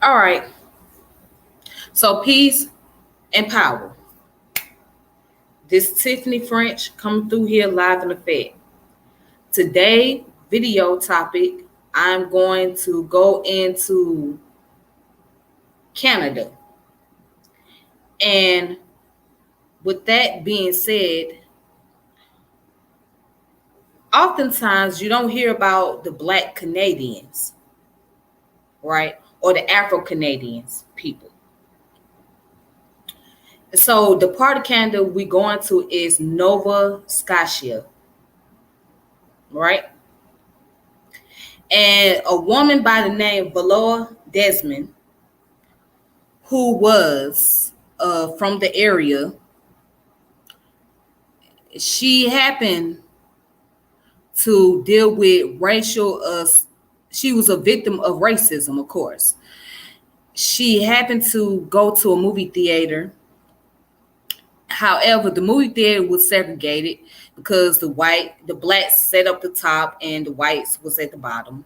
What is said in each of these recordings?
All right. So peace and power. This Tiffany French coming through here live in effect. Today video topic, I'm going to go into Canada. And with that being said, oftentimes you don't hear about the Black Canadians, right? Or the Afro Canadians people. So the part of Canada we're going to is Nova Scotia, right? And a woman by the name Viola Desmond, who was from the area, she happened to deal with racial, she was a victim of racism, of course. She happened to go to a movie theater. However, the movie theater was segregated because the blacks sat up the top and the whites was at the bottom.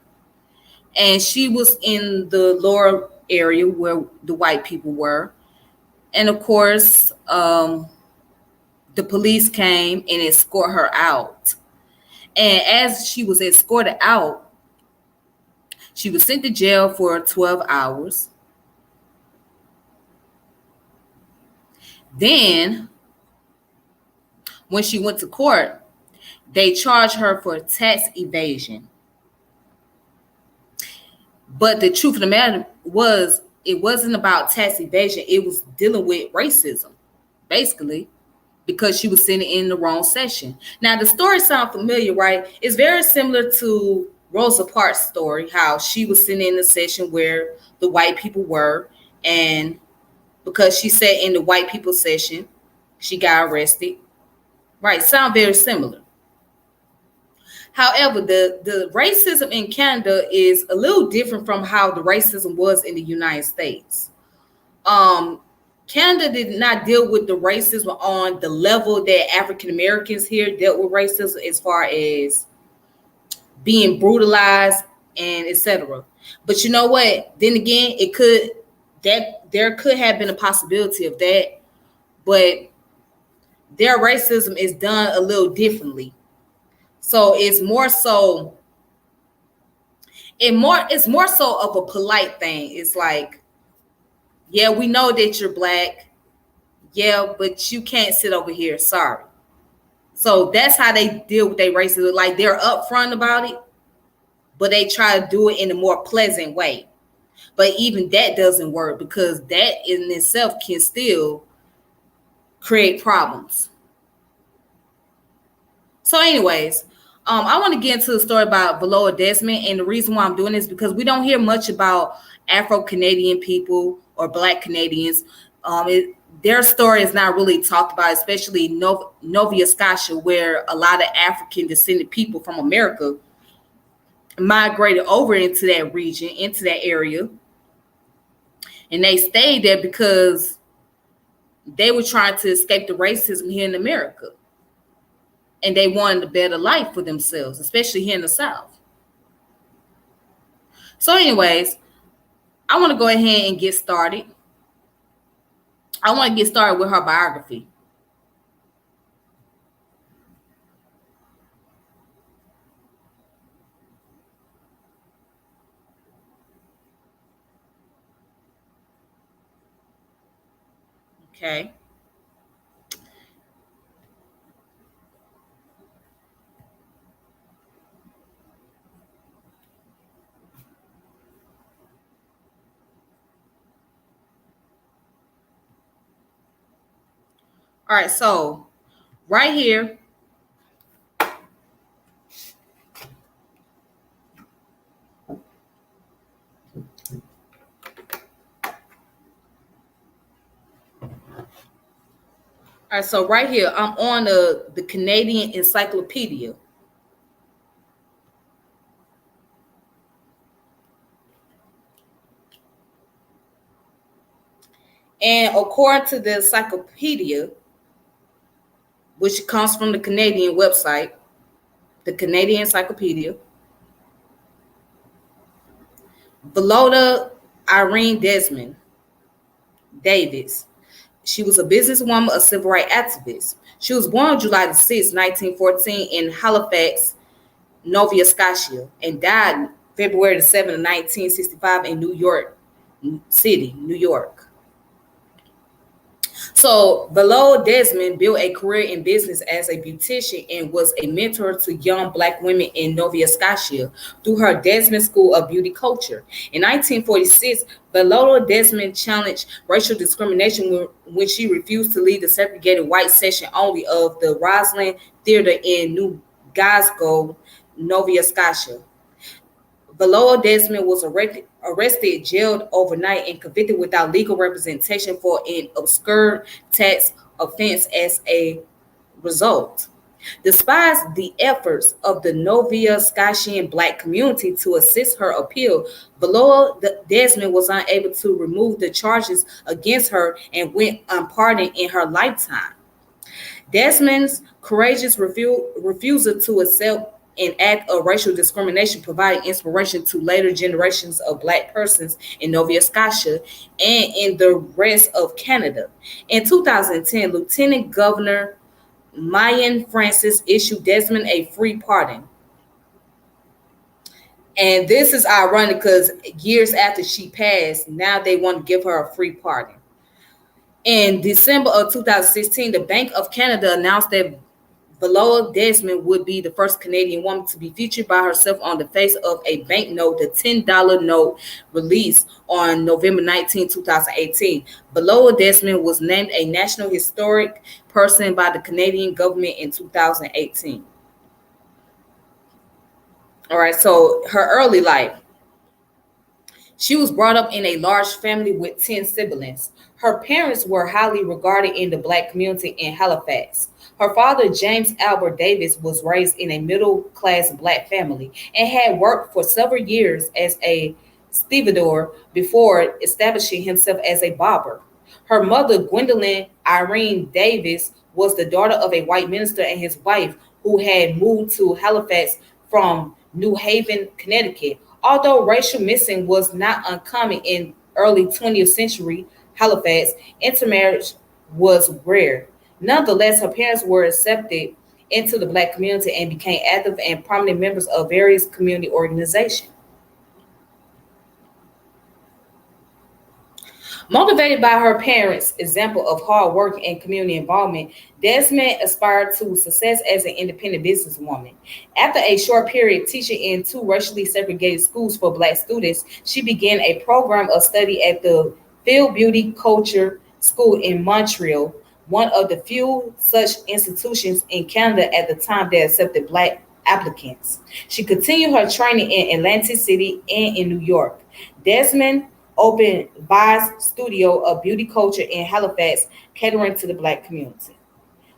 And she was in the lower area where the white people were. And of course, the police came and escorted her out. And as she was escorted out, she was sent to jail for 12 hours. Then, when she went to court, they charged her for tax evasion. But the truth of the matter was, it wasn't about tax evasion. It was dealing with racism, basically, because she was sitting in the wrong session. Now, the story sounds familiar, right? It's very similar to Rosa Parks' story, how she was sitting in the session where the white people were, and because she sat in the white people session, she got arrested. Right, sound very similar. However, the racism in Canada is a little different from how the racism was in the United States. Canada did not deal with the racism on the level that African Americans here dealt with racism, as far as being brutalized and etc. But you know what? Then again, there could have been a possibility of that, but their racism is done a little differently. So it's more so of a polite thing. It's like, yeah, we know that you're black. Yeah, but you can't sit over here. Sorry. So that's how they deal with their racism. Like, they're upfront about it, but they try to do it in a more pleasant way. But even that doesn't work, because that in itself can still create problems. So anyways, I want to get into the story about Viola Desmond, and the reason why I'm doing this is because we don't hear much about Afro Canadian people or Black Canadians. Their story is not really talked about, especially Nova Scotia, where a lot of African descended people from America migrated over into that region, into that area, and they stayed there because they were trying to escape the racism here in America. And they wanted a better life for themselves, especially here in the South. So anyways, I want to go ahead and get started. I want to get started with her biography. Okay. All right, so right here, I'm on the Canadian Encyclopedia. And according to the encyclopedia, which comes from the Canadian website, the Canadian Encyclopedia, Viola, Irene Desmond Davis. She was a businesswoman, a civil rights activist. She was born on July the 6th, 1914 in Halifax, Nova Scotia, and died February the 7th, 1965 in New York City, New York. So Viola Desmond built a career in business as a beautician and was a mentor to young Black women in Nova Scotia through her Desmond School of Beauty Culture. In 1946, Viola Desmond challenged racial discrimination when she refused to lead the segregated white section only of the Roslyn Theater in New Glasgow, Nova Scotia. Viola Desmond was arrested, jailed overnight, and convicted without legal representation for an obscure tax offense as a result. Despite the efforts of the Nova Scotian Black community to assist her appeal, Viola Desmond was unable to remove the charges against her and went unpardoned in her lifetime. Desmond's courageous refusal to accept an act of racial discrimination provided inspiration to later generations of Black persons in Nova Scotia and in the rest of Canada. In 2010, Lieutenant Governor Mayan Francis issued Desmond a free pardon. And this is ironic because years after she passed, now they want to give her a free pardon. In December of 2016, the Bank of Canada announced that Viola Desmond would be the first Canadian woman to be featured by herself on the face of a banknote, the $10 note released on November 19, 2018. Viola Desmond was named a National Historic Person by the Canadian government in 2018. All right, so her early life. She was brought up in a large family with 10 siblings. Her parents were highly regarded in the Black community in Halifax. Her father, James Albert Davis, was raised in a middle-class Black family and had worked for several years as a stevedore before establishing himself as a barber. Her mother, Gwendolyn Irene Davis, was the daughter of a white minister and his wife who had moved to Halifax from New Haven, Connecticut. Although racial mixing was not uncommon in early 20th century Halifax, intermarriage was rare. Nonetheless, her parents were accepted into the Black community and became active and prominent members of various community organizations. Motivated by her parents' example of hard work and community involvement, Desmond aspired to success as an independent businesswoman. After a short period teaching in two racially segregated schools for Black students, she began a program of study at the Field Beauty Culture School in Montreal, one of the few such institutions in Canada at the time that accepted Black applicants. She continued her training in Atlantic City and in New York. Desmond opened Vi's Studio of Beauty Culture in Halifax, catering to the Black community.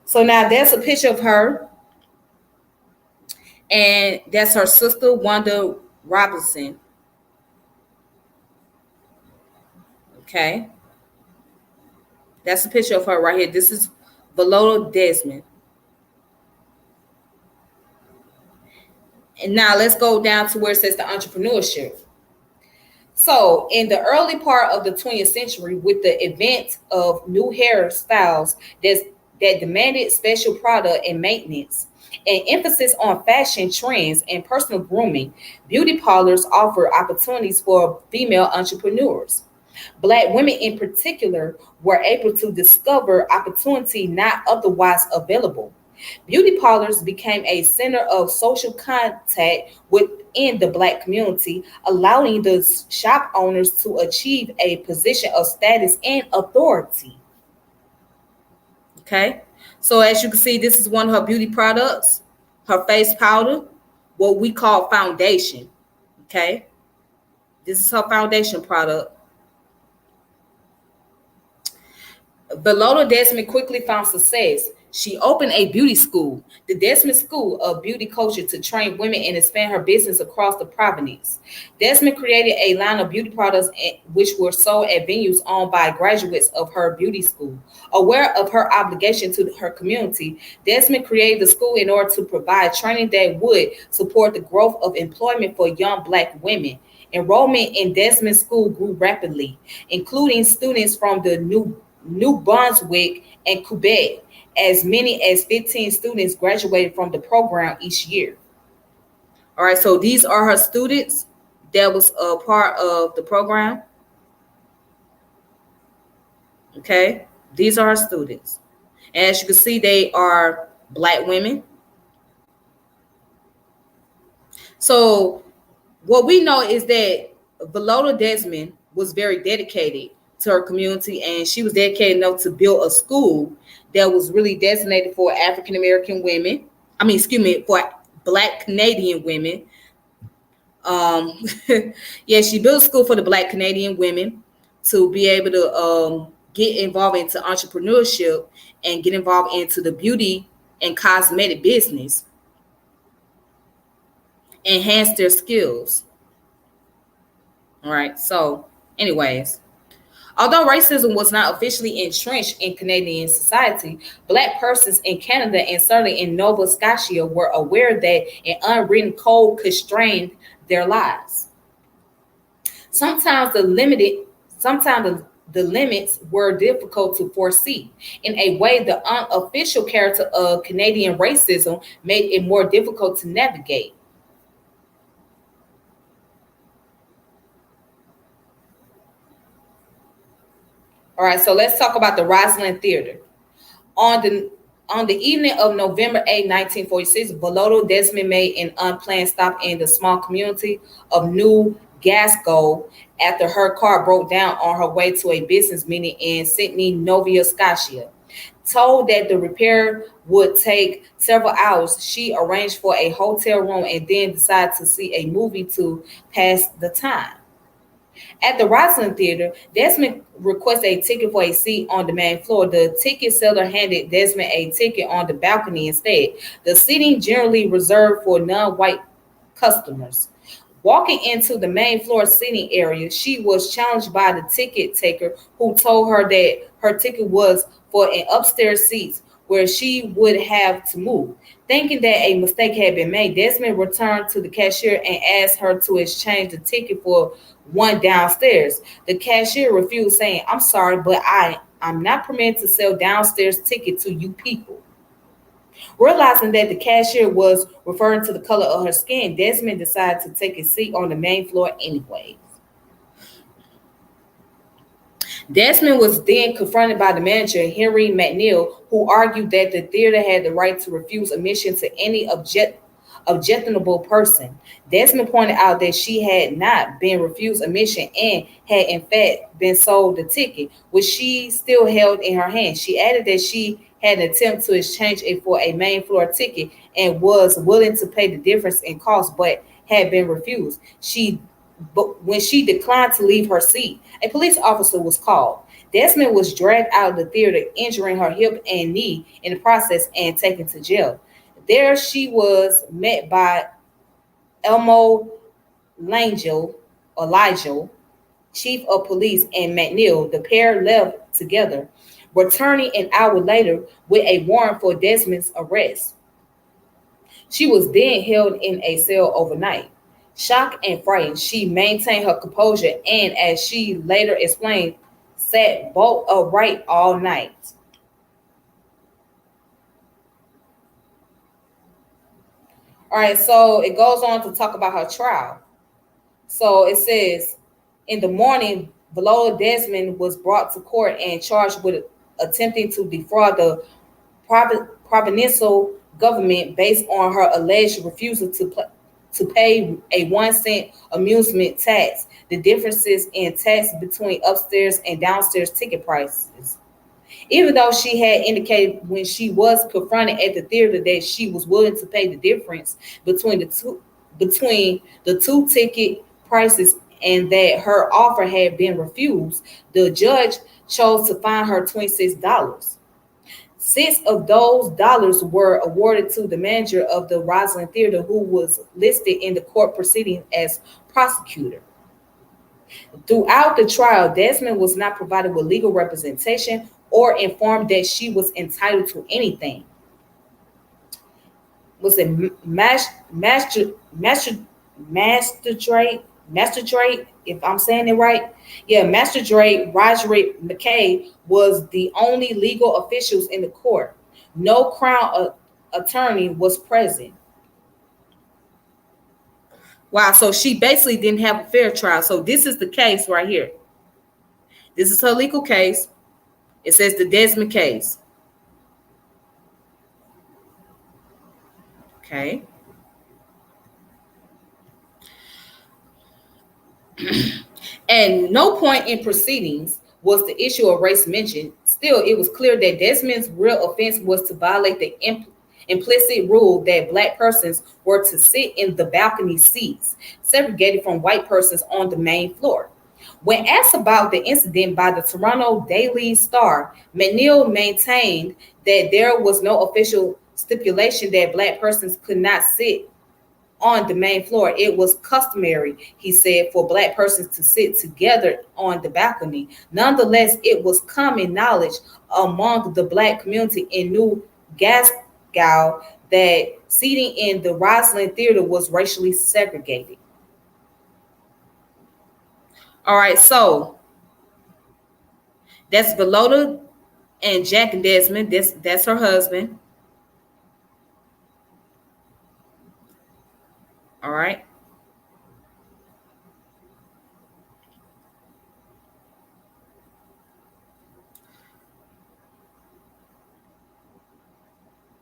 So now that's a picture of her, and that's her sister, Wanda Robinson. Okay. That's a picture of her right here. This is Viola Desmond. And now let's go down to where it says the entrepreneurship. So in the early part of the 20th century, with the advent of new hairstyles that demanded special product and maintenance, and emphasis on fashion trends and personal grooming, beauty parlors offer opportunities for female entrepreneurs. Black women in particular were able to discover opportunity not otherwise available. Beauty parlors became a center of social contact within the Black community, allowing the shop owners to achieve a position of status and authority. Okay, so as you can see, this is one of her beauty products, her face powder, what we call foundation. Okay, this is her foundation product. Viola Desmond quickly found success. She opened a beauty school, the Desmond School of Beauty Culture, to train women and expand her business across the province. Desmond created a line of beauty products which were sold at venues owned by graduates of her beauty school. Aware of her obligation to her community, Desmond created the school in order to provide training that would support the growth of employment for young Black women Enrollment in Desmond School grew rapidly, including students from the New Brunswick and Quebec. As many as 15 students graduated from the program each year. All right, so these are her students that was a part of the program. Okay, these are her students. And as you can see, they are Black women. So what we know is that Viola Desmond was very dedicated to her community, and she was dedicated enough to build a school that was really designated for African American women. I mean, excuse me, for Black Canadian women. Um, yeah, she built a school for the Black Canadian women to be able to get involved into entrepreneurship and get involved into the beauty and cosmetic business, enhance their skills. All right. So, anyways, although racism was not officially entrenched in Canadian society, Black persons in Canada and certainly in Nova Scotia were aware that an unwritten code constrained their lives. Sometimes the limited, sometimes the limits were difficult to foresee. In a way, the unofficial character of Canadian racism made it more difficult to navigate. All right, so let's talk about the Roslyn Theater. On the on the evening of November 8, 1946, Viola Desmond made an unplanned stop in the small community of New Glasgow after her car broke down on her way to a business meeting in Sydney, Nova Scotia. Told that the repair would take several hours, she arranged for a hotel room and then decided to see a movie to pass the time. At the Roslyn Theater, Desmond requested a ticket for a seat on the main floor. The ticket seller handed Desmond a ticket on the balcony instead. The seating generally reserved for non-white customers. Walking into the main floor seating area, she was challenged by the ticket taker who told her that her ticket was for an upstairs seat where she would have to move. Thinking that a mistake had been made, Desmond returned to the cashier and asked her to exchange the ticket for one downstairs. The cashier refused, saying, "I'm sorry, but I'm not permitted to sell downstairs ticket to you people." Realizing that the cashier was referring to the color of her skin, Desmond decided to take a seat on the main floor anyway. Desmond was then confronted by the manager, Henry McNeil, who argued that the theater had the right to refuse admission to any objectionable person. Desmond pointed out that she had not been refused admission and had in fact been sold the ticket, which she still held in her hand. She added that she had an attempt to exchange it for a main floor ticket and was willing to pay the difference in cost, but had been refused. But when she declined to leave her seat, a police officer was called. Desmond was dragged out of the theater, injuring her hip and knee in the process, and taken to jail. There she was met by Elmo Elijah, chief of police, and McNeil. The pair left together, returning an hour later with a warrant for Desmond's arrest. She was then held in a cell overnight. Shocked and frightened, she maintained her composure and, as she later explained, sat bolt upright all night. All right, so it goes on to talk about her trial. So it says, in the morning, Viola Desmond was brought to court and charged with attempting to defraud the provincial government based on her alleged refusal to pay a 1 cent amusement tax, the differences in tax between upstairs and downstairs ticket prices. Even though she had indicated when she was confronted at the theater that she was willing to pay the difference between the two ticket prices and that her offer had been refused, the judge chose to fine her $26. Six of those dollars were awarded to the manager of the Roslyn Theater, who was listed in the court proceeding as prosecutor. Throughout the trial, Desmond was not provided with legal representation or informed that she was entitled to anything. Was it master, magistrate Magistrate, if I'm saying it right, yeah, Magistrate Roderick McKay was the only legal officials in the court. No crown attorney was present. Wow, so she basically didn't have a fair trial. So this is the case right here. This is her legal case. It says the Desmond case. Okay. And no point in proceedings was the issue of race mentioned. Still, it was clear that Desmond's real offense was to violate the implicit rule that Black persons were to sit in the balcony seats, segregated from white persons on the main floor. When asked about the incident by the Toronto Daily Star, McNeil maintained that there was no official stipulation that Black persons could not sit on the main floor. It was customary, he said, for Black persons to sit together on the balcony. Nonetheless, it was common knowledge among the Black community in New Glasgow that seating in the Roslyn Theater was racially segregated. All right, so that's Viola and Jack Desmond. That's her husband. All right.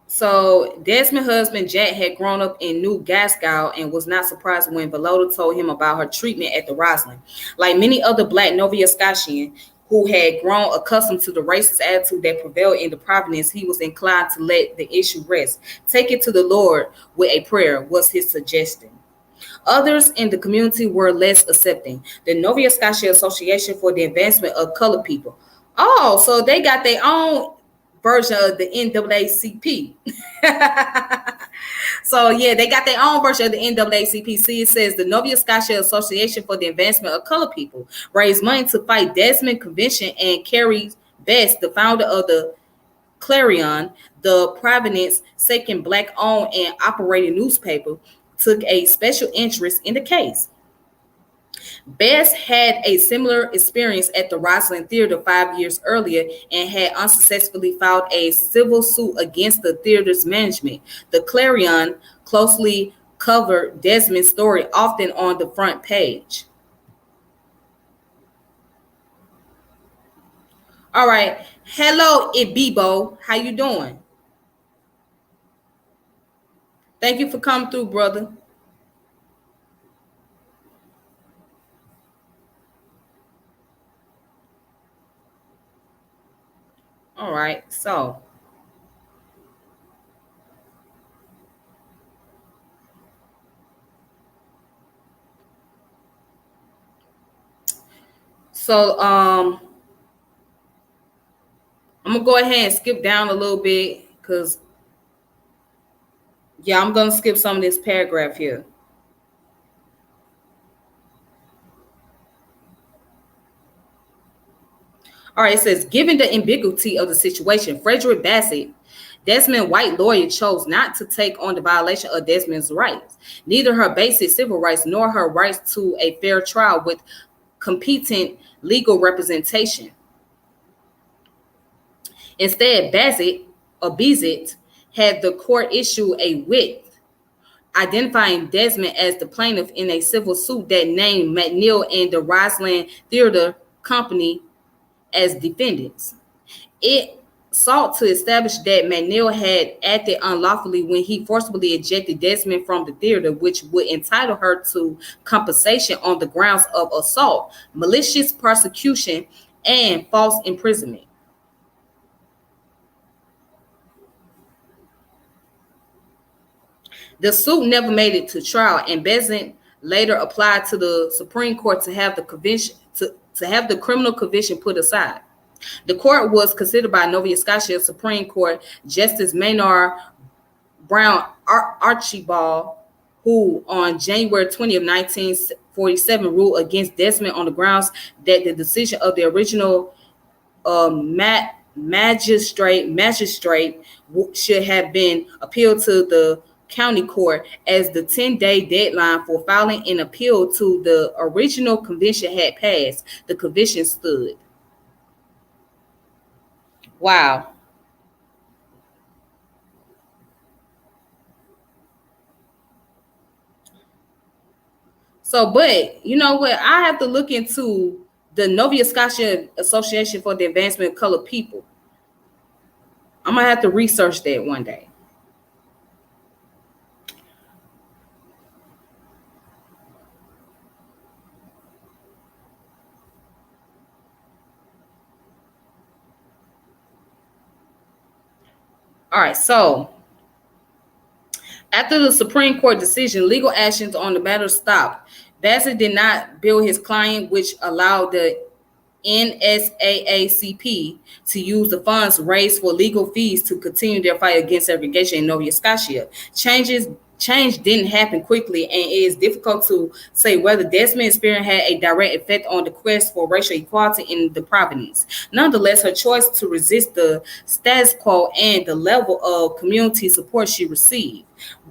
So Desmond's husband Jack had grown up in New Glasgow and was not surprised when Viola told him about her treatment at the Roslyn. Like many other Black Nova Scotians who had grown accustomed to the racist attitude that prevailed in the province, he was inclined to let the issue rest. Take it to the Lord with a prayer was his suggestion. Others in the community were less accepting. The Nova Scotia Association for the Advancement of Colored People. Oh, so they got their own version of the NAACP. So yeah, they got their own version of the NAACP. See, it says the Nova Scotia Association for the Advancement of Colored People raised money to fight Desmond Convention, and Carrie Best, the founder of the Clarion, the Providence second Black-owned and operated newspaper, took a special interest in the case. Best had a similar experience at the Roslyn Theater 5 years earlier and had unsuccessfully filed a civil suit against the theater's management. The Clarion closely covered Desmond's story, often on the front page. All right. Hello, Ibibo. How you doing? Thank you for coming through, brother. All right. So I'm gonna go ahead and skip down a little bit because yeah, I'm gonna skip some of this paragraph here. All right, it says, given the ambiguity of the situation, Frederick Bassett, Desmond's white lawyer, chose not to take on the violation of Desmond's rights, neither her basic civil rights nor her rights to a fair trial with competent legal representation. Instead, Bassett had the court issue a writ identifying Desmond as the plaintiff in a civil suit that named McNeil and the Roslyn Theater Company as defendants. It sought to establish that McNeil had acted unlawfully when he forcibly ejected Desmond from the theater, which would entitle her to compensation on the grounds of assault, malicious prosecution, and false imprisonment. The suit never made it to trial, and Bassett later applied to the Supreme Court to have the conviction to have the criminal conviction put aside. The court was considered by Nova Scotia Supreme Court Justice Maynard Brown Archibald, who on January 20th, 1947 ruled against Desmond on the grounds that the decision of the original magistrate should have been appealed to the County Court as the 10-day deadline for filing an appeal to the original conviction had passed. The conviction stood. Wow. So, but you know what? I have to look into the Nova Scotia Association for the Advancement of Colored People. I'm gonna have to research that one day. All right, so after the Supreme Court decision, legal actions on the matter stopped. Bassett did not bill his client, which allowed the NSAACP to use the funds raised for legal fees to continue their fight against segregation in Nova Scotia. Change didn't happen quickly, and it is difficult to say whether Desmond's experience had a direct effect on the quest for racial equality in the province. Nonetheless, her choice to resist the status quo and the level of community support she received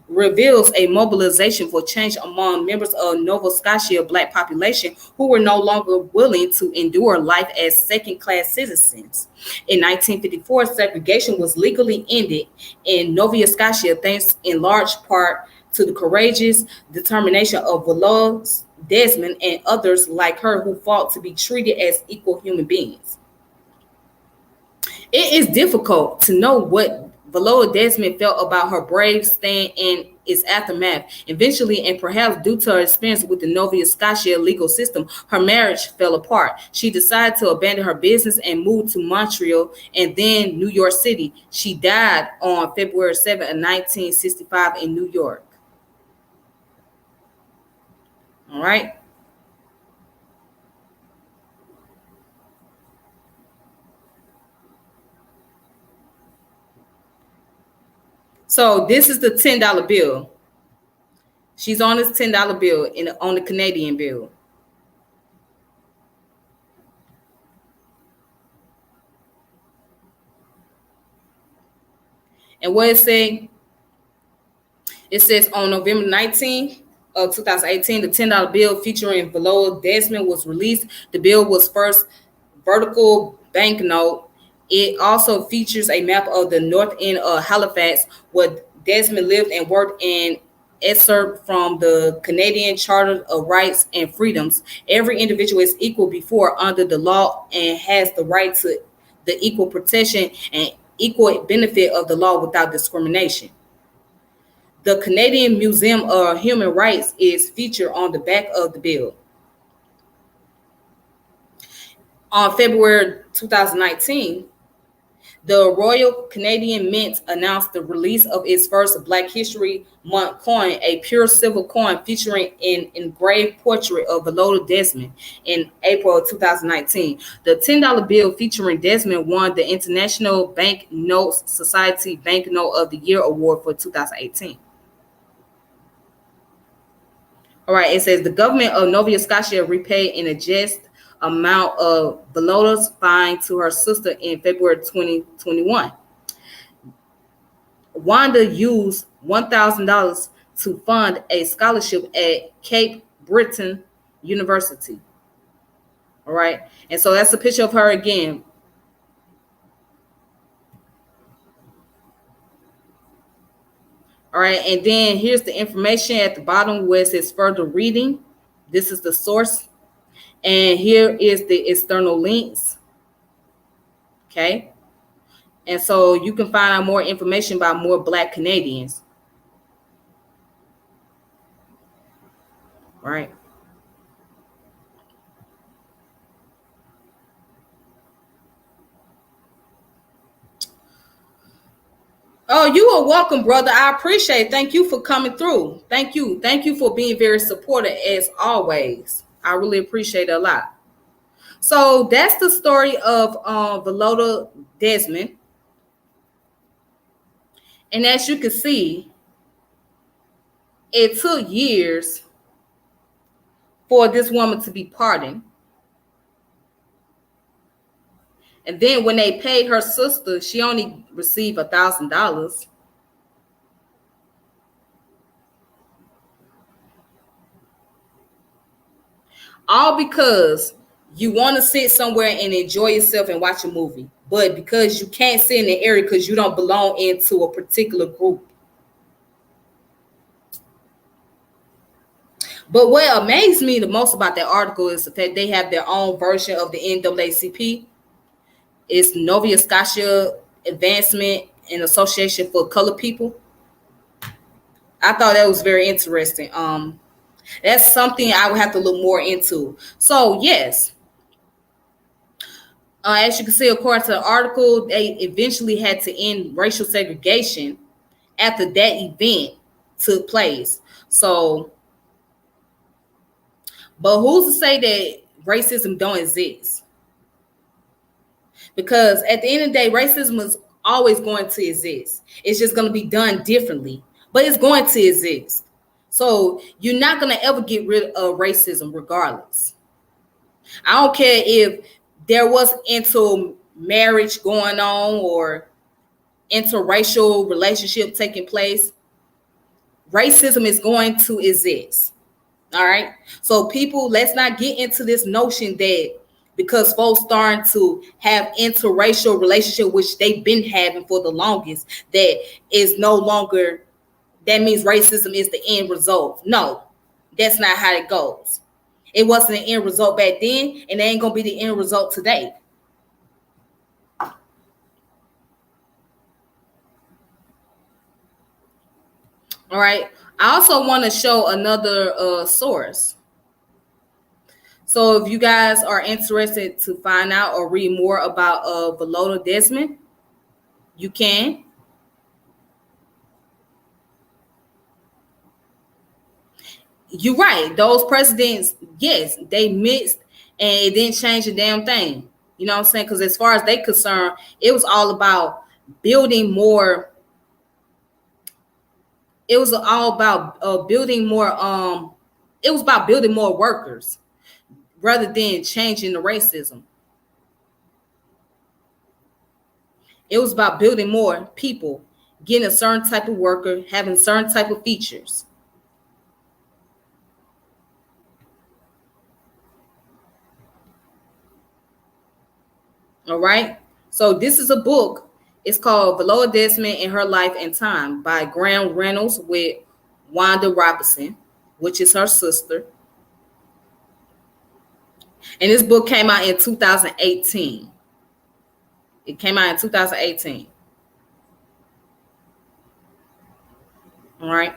reveals a mobilization for change among members of Nova Scotia Black population who were no longer willing to endure life as second-class citizens. In 1954, segregation was legally ended in Nova Scotia thanks in large part to the courageous determination of Viola Desmond and others like her who fought to be treated as equal human beings. It is difficult to know what Viola Desmond felt about her brave stand in its aftermath. Eventually, and perhaps due to her experience with the Nova Scotia legal system, her marriage fell apart. She decided to abandon her business and moved to Montreal and then New York City. She died on February 7th, 1965 in New York. All right. So this is the $10 bill. She's on this $10 bill on the Canadian bill. And what it says on November 19th of 2018, the $10 bill featuring Viola Desmond was released. The bill was first vertical banknote. It also features a map of the north end of Halifax, where Desmond lived and worked, and excerpt from the Canadian Charter of Rights and Freedoms. Every individual is equal before under the law and has the right to the equal protection and equal benefit of the law without discrimination. The Canadian Museum of Human Rights is featured on the back of the bill. On February 2019, the Royal Canadian Mint announced the release of its first Black History Month coin, a pure silver coin featuring an engraved portrait of Viola Desmond in April of 2019. The $10 bill featuring Desmond won the International Banknotes Society Banknote of the Year Award for 2018. All right, it says the government of Nova Scotia repaid an just amount of Viola's fine to her sister in February 2021. Wanda used $1,000 to fund a scholarship at Cape Breton University. All right, and so that's a picture of her again. All right, and then here's the information at the bottom where it says further reading. This is the source. And here is the external links. Okay. And so you can find out more information about more Black Canadians. Right. Oh, you are welcome, brother. I appreciate it. Thank you for coming through. Thank you. Thank you for being very supportive as always. I really appreciate it a lot. So that's the story of Viola Desmond. And as you can see, it took years for this woman to be pardoned. And then when they paid her sister, she only received $1,000. All because you want to sit somewhere and enjoy yourself and watch a movie, but because you can't sit in the area because you don't belong into a particular group. But what amazed me the most about that article is the fact they have their own version of the NAACP. It's Nova Scotia Advancement and Association for Colored People. I thought that was very interesting. That's something I would have to look more into. So yes, as you can see, according to the article, they eventually had to end racial segregation after that event took place. So, but who's to say that racism don't exist? Because at the end of the day, racism is always going to exist. It's just going to be done differently, but it's going to exist. So you're not going to ever get rid of racism regardless. I don't care if there was intermarriage going on or interracial relationship taking place. Racism is going to exist. All right. So people, let's not get into this notion that because folks starting to have interracial relationship, which they've been having for the longest, that is no longer, that means racism is the end result. No, that's not how it goes. It wasn't the end result back then, and it ain't gonna be the end result today. All right. I also want to show another source. So if you guys are interested to find out or read more about Viola Desmond, you can. You're right. Those presidents, yes, they mixed and it didn't change a damn thing. You know what I'm saying? Because as far as they concerned, it was all about building more. It was all about building more. It was about building more workers rather than changing the racism. It was about building more people, getting a certain type of worker, having certain type of features. All right. So this is a book. It's called Viola Desmond in Her Life and Time by Graham Reynolds with Wanda Robinson, which is her sister. And this book came out in 2018. It came out in 2018. All right.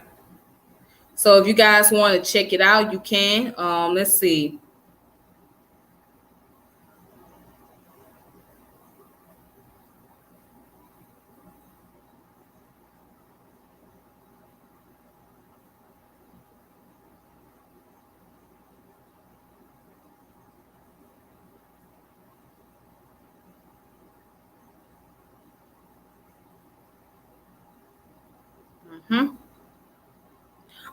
So if you guys want to check it out, you can. Let's see. Mm-hmm.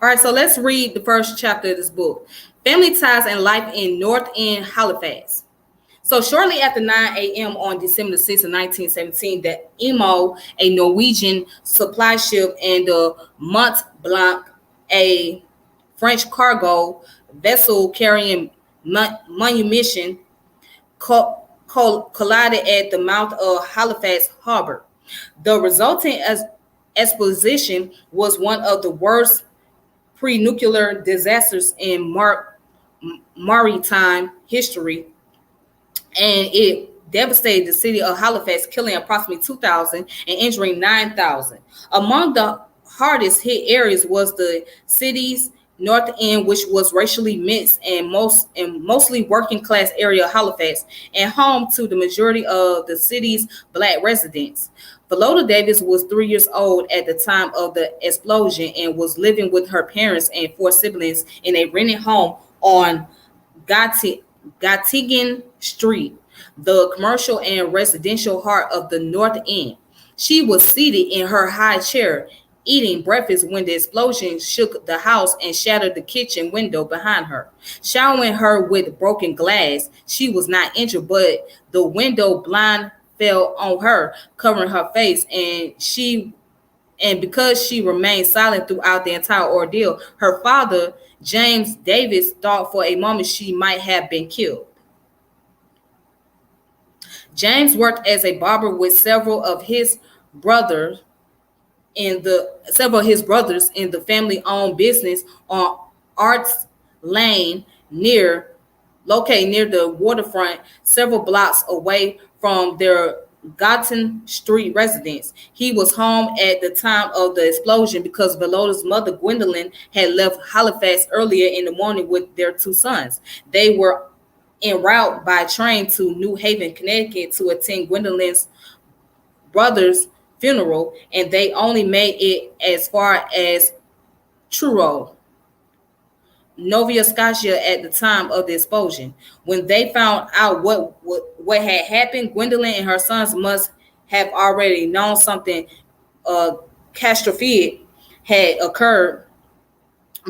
All right, so let's read the first chapter of this book. Family Ties and Life in North End, Halifax. So shortly after 9 a.m. on December 6th of 1917, the Emo, a Norwegian supply ship, and the Mont Blanc, a French cargo vessel carrying munition, collided at the mouth of Halifax Harbor. The resulting explosion was one of the worst pre-nuclear disasters in maritime history, and it devastated the city of Halifax, killing approximately 2,000 and injuring 9,000. Among the hardest hit areas was the city's North End, which was racially mixed and mostly working class area of Halifax, and home to the majority of the city's Black residents. Viola Davis was 3 years old at the time of the explosion and was living with her parents and four siblings in a rented home on Gottingen Street, the commercial and residential heart of the North End. She was seated in her high chair eating breakfast when the explosion shook the house and shattered the kitchen window behind her, showering her with broken glass. She was not injured, but the window blind fell on her, covering her face, and she And because she remained silent throughout the entire ordeal, her father, James Davis, thought for a moment she might have been killed. James worked as a barber with several of his brothers in the family-owned business on Arts Lane, located near the waterfront, several blocks away from their Gotten Street residence. He was home at the time of the explosion because Viola's mother, Gwendolyn, had left Halifax earlier in the morning with their two sons. They were en route by train to New Haven, Connecticut to attend Gwendolyn's brother's funeral, and they only made it as far as Truro, Nova Scotia at the time of the explosion. When they found out what had happened, Gwendolyn and her sons must have already known something catastrophic had occurred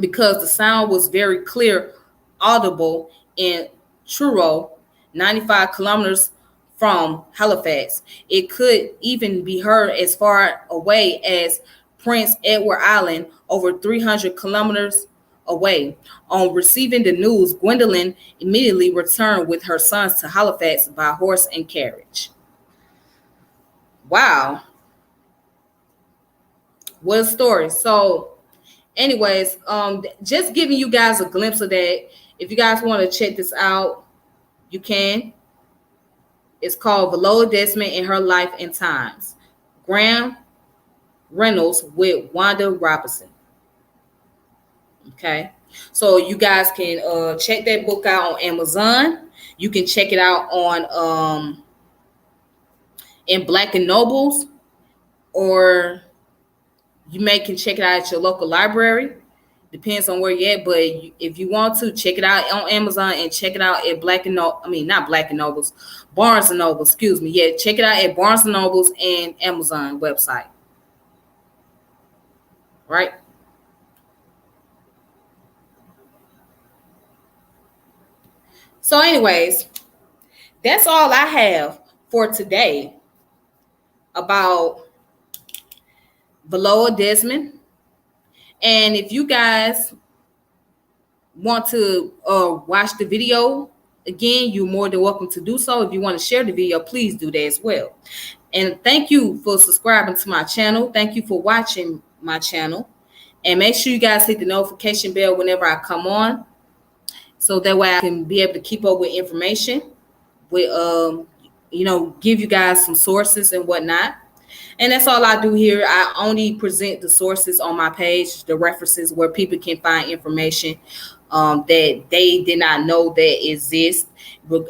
because the sound was very clear, audible in Truro, 95 kilometers from Halifax. It could even be heard as far away as Prince Edward Island, over 300 kilometers away. On receiving the news, Gwendolyn immediately returned with her sons to Halifax by horse and carriage. Wow. What a story. So, anyways, just giving you guys a glimpse of that. If you guys want to check this out, you can. It's called Viola Desmond and Her Life and Times. Graham Reynolds with Wanda Robinson. Okay, so you guys can check that book out on Amazon. You can check it out on in Black and Nobles, or you can check it out at your local library. Depends on where you're at, but if you want to, check it out on Amazon and check it out at Barnes and Nobles, excuse me. Yeah, check it out at Barnes and Nobles and Amazon website. Right? So anyways, that's all I have for today about Viola Desmond. And if you guys want to watch the video again, you're more than welcome to do so. If you want to share the video, please do that as well. And thank you for subscribing to my channel. Thank you for watching my channel. And make sure you guys hit the notification bell whenever I come on, so that way I can be able to keep up with information, with give you guys some sources and whatnot. And that's all I do here. I only present the sources on my page, the references where people can find information that they did not know that exists,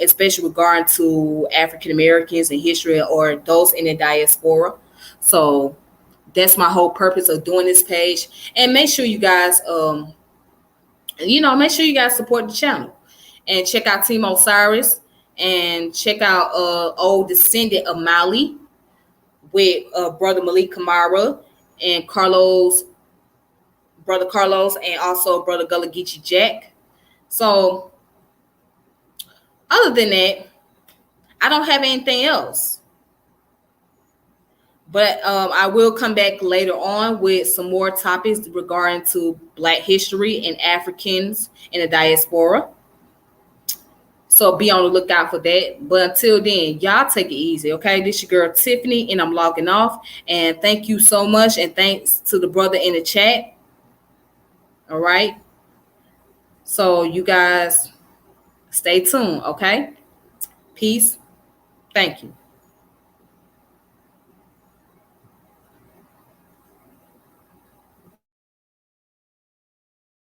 especially regarding to African Americans and history or those in the diaspora. So that's my whole purpose of doing this page. And make sure you guys, make sure you guys support the channel and check out Team Osiris and check out Old Descendant of Mali with brother Malik Kamara and brother Carlos, and also brother Gullah Geechee Jack. So other than that, I don't have anything else. But I will come back later on with some more topics regarding to Black history and Africans in the diaspora. So be on the lookout for that. But until then, y'all take it easy, okay? This your girl Tiffany, and I'm logging off. And thank you so much. And thanks to the brother in the chat. All right. So you guys stay tuned, okay? Peace. Thank you.